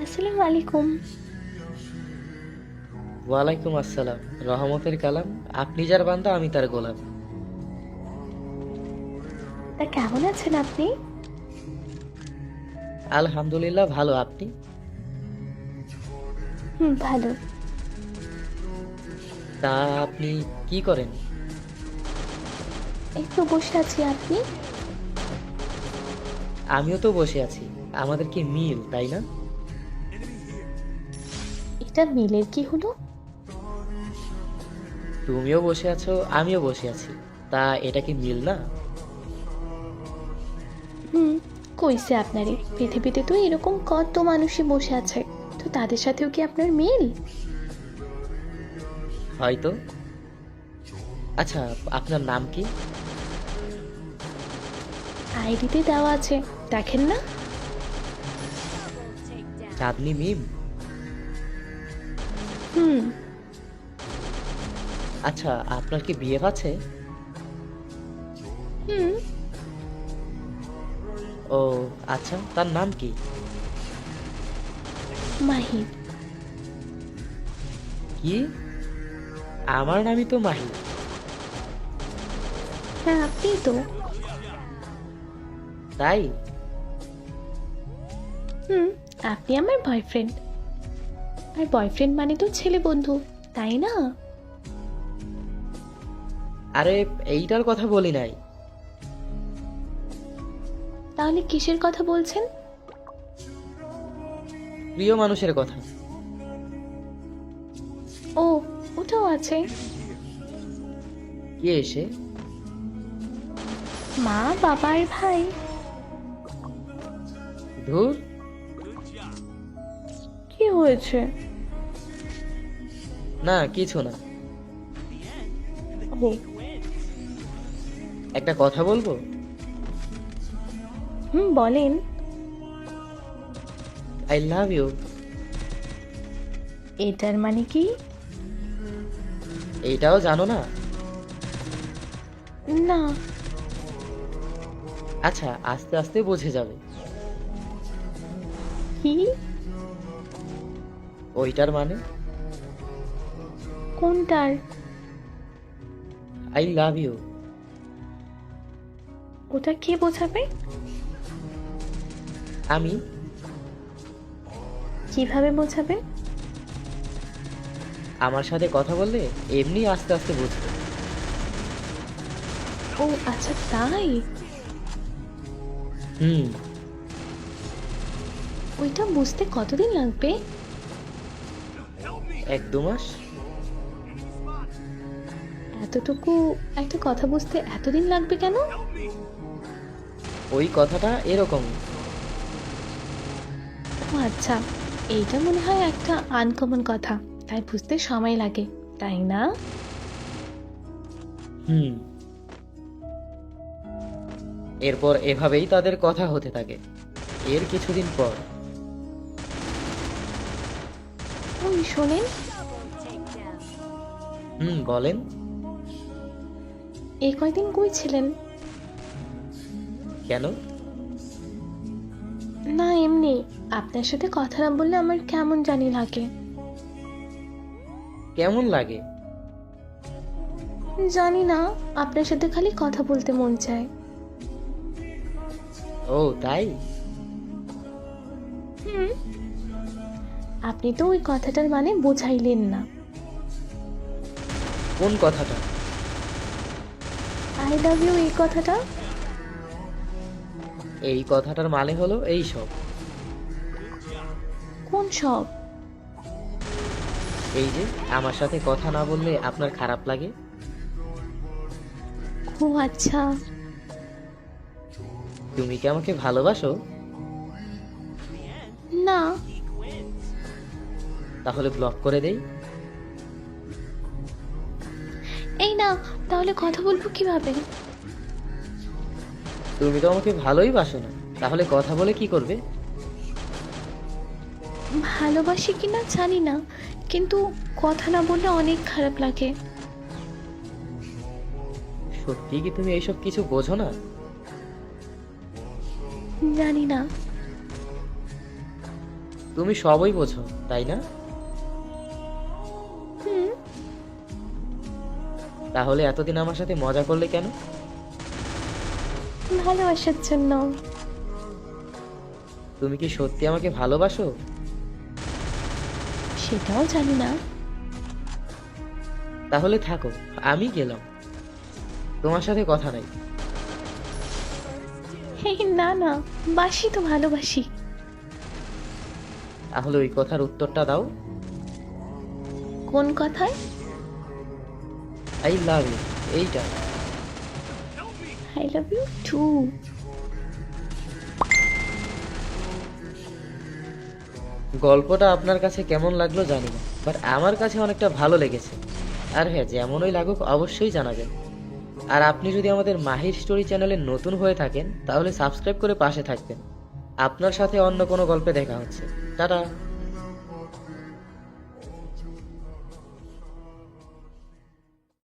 আসসালামু আলাইকুম। ওয়ালাইকুম আসসালাম। রহমতের কালাম। আপনি যার বান্দা, আমি তার গোলাম। তা কেমন আছেন আপনি? আলহামদুলিল্লাহ, ভালো। আপনি? ভালো। তা আপনি কি করেন? এই তো বসে আছি। আপনি? আমিও তো বসে আছি। আমাদের কি মিল, তাই না? এটা মিলের কি হলো? তুমিও বসে আছো, আমিও বসে আছি। তা এটা কি মিল না? হুম কইছে আপনারে, পৃথিবীতে তো এরকম কত মানুষই বসে আছে, তো তাদের সাথেও কি আপনার মিল? হয়তো। আচ্ছা, আপনার নাম কি? আইডিতে দেওয়া আছে, দেখেন না? চাঁদনি মিম। হুম। আচ্ছা, আপনার কি বিয়ে আছে? হুম। ও আচ্ছা, তার নাম কি? মাহির। কি? আমার নামই তো মাহি। হ্যাঁ, আপনিই তো। তাই? হুম। আপনি আমার বয়ফ্রেন্ড, আর বয়ফ্রেন্ড মানে তো ছেলে বন্ধু, তাই না? আরে, এইটার কথা বলি নাই। তাহলে কিসের কথা বলছেন? প্রিয় মানুষের কথা। ও, ওটাও আছে। কে এসে? মা, বাবা আর ভাই। ধুর। কি হয়েছে? না, কিছু না। ও। একটা কথা বলবো? বলেন। I love you. এটার মানে কি? এইটাও জানো না? না। আচ্ছা, আস্তে আস্তে বুঝে যাবে। কি? ওইটার মানে কোনটার? I love you. ওটা কে বোঝাবে? আমি। কিভাবে বোঝাবেন? আমার সাথে কথা বললে এমনি আস্তে আস্তে বুঝবে। ও আচ্ছা, তাই? হুম। ওইটা বুঝতে কতদিন লাগবে? 1-2 মাস। এতটুকু একটা কথা বুঝতে এতদিন লাগবে কেন? ওই কথাটা এরকমই। ও আচ্ছা, এইটা মনে হয় একটা আনকমন কথা, তাই বুঝতে সময় লাগে, তাই না? হুম। এরপর এভাবেই তাদের কথা হতে থাকে। এর কিছুদিন পর। ওই শোনেন, বলেন। এই কয়দিন কই ছিলেন? কেন? না, এমনি। আপনার সাথে কথা না বললে আমার কেমন জানি লাগে। কেমন লাগে? জানি না, আপনার সাথে খালি কথা বলতে মন চায়। ও তাই? হুম। আপনি তো ওই কথাটার মানে বোঝাইলেন না। কোন কথাটা? আই লাভ ইউ এই কথাটা। এই কথাটার মানে হলো এই সব। কোন সব? এই যে, আমার সাথে কথা না বললে আপনার খারাপ লাগে। ও আচ্ছা। তুমি কি আমাকে ভালোবাসো? না। তাহলে ব্লক করে দেই। এই না, তাহলে কথা বলবো কিভাবে? তুমি তো আমাকে ভালোই বাসো না, তাহলে কথা বলে কি করবে? ভালোবাসি কিনা জানি না, কিন্তু কথা না বললে অনেক খারাপ লাগে। সত্যি কি তুমি এইসব কিছু বোঝো না? জানি না। তুমি সবই বোঝো, তাই না? হুম। তাহলে এতদিন আমার সাথে মজা করলে কেন? ভালোবাসার জন্য। তুমি কি সত্যি আমাকে ভালোবাসো? সেটাও জানি না। তাহলে থাকো, আমি গেলাম, তোমার সাথে কথা নাই। এই না না, বাসি তো ভালোবাসি। তাহলে ওই কথার উত্তরটা দাও। কোন কথায়? আই লাভ ইউ, এইটা। I love you too. গল্পটা আপনার কাছে কেমন লাগলো জানি না, বাট আমার কাছে অনেকটা ভালো লেগেছে। আর হ্যাঁ, যেমনই লাগুক অবশ্যই জানাবেন। আর আপনি যদি আমাদের মাহির স্টোরি চ্যানেলে নতুন হয়ে থাকেন তাহলে সাবস্ক্রাইব করে পাশে থাকবেন। আপনার সাথে অন্য কোনো গল্পে দেখা হচ্ছে। টাটা।